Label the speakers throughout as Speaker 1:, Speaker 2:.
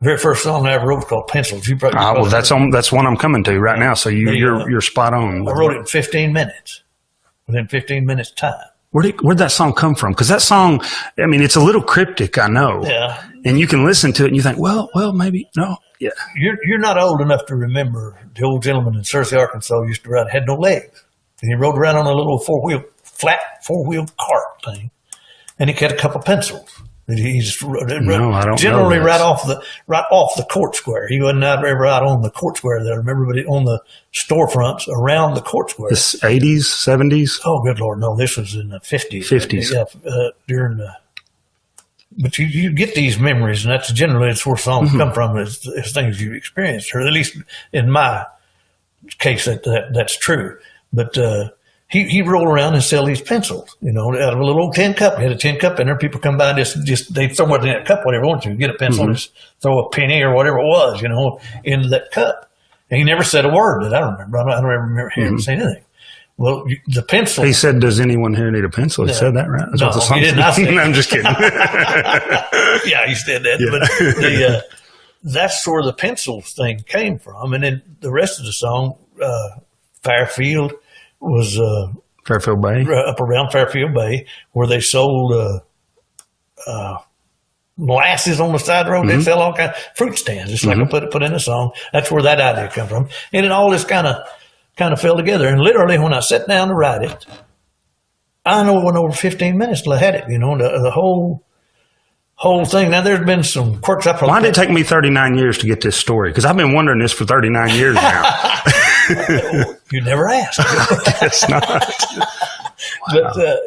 Speaker 1: very first song I ever wrote was called Pencils. You probably
Speaker 2: well, that's one I'm coming to right now. So you're spot on.
Speaker 1: I wrote it in 15 minutes. Within 15 minutes time.
Speaker 2: Where'd that song come from? Because that song, I mean, it's a little cryptic, I know.
Speaker 1: Yeah.
Speaker 2: And you can listen to it and you think, well, maybe no. Yeah.
Speaker 1: You're not old enough to remember the old gentleman in Searcy, Arkansas used to ride, had no legs. And he rode around on a little flat four-wheel cart thing. And he had a couple pencils. He just generally right off the court square. He wasn't out ever out on the court square there, remember, but on the storefronts around the court square.
Speaker 2: This 80s, 70s?
Speaker 1: Oh, good Lord, no! This was in the 50s.
Speaker 2: 50s.
Speaker 1: Yeah, during the. But you get these memories, and that's generally where songs come from. Is things you experienced, or at least in my case, that's true. But he rolled around and sell these pencils, out of a little old tin cup. He had a tin cup in there. People come by and just they throw it in that cup, whatever they want to. Get a pencil, and just throw a penny or whatever it was, into that cup. And he never said a word that I remember. I don't ever remember hearing him say anything. Well, the pencil.
Speaker 2: He said, "Does anyone here need a pencil?" He said that, right?
Speaker 1: No, he didn't.
Speaker 2: I'm just kidding.
Speaker 1: Yeah, he said that. Yeah. But that's where the pencils thing came from. And then the rest of the song, Fairfield, was
Speaker 2: Fairfield Bay,
Speaker 1: up around Fairfield Bay, where they sold molasses on the side of the road. They sell all kinds of fruit stands, just like I put in the song. That's where that idea come from. And it all just kind of fell together. And literally, when I sat down to write it, I know it went over 15 minutes till I had it. The whole thing. Now, there's been some quirks.
Speaker 2: Why did it take me 39 years to get this story? Because I've been wondering this for 39 years now.
Speaker 1: You never asked.
Speaker 2: It's not.
Speaker 1: Wow. But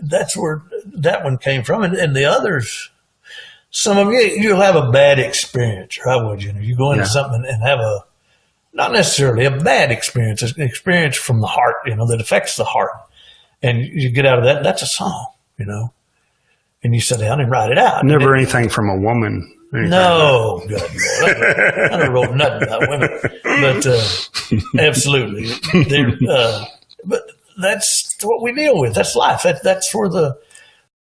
Speaker 1: that's where that one came from. And the others, some of you'll have a bad experience, or I would. You go into something and have not necessarily a bad experience, an experience from the heart, that affects the heart. And you get out of that, that's a song, And you sit down and write it out.
Speaker 2: Never anything from a woman.
Speaker 1: No, good Lord. I never wrote nothing about women. But absolutely. But that's what we deal with. That's life. That's where the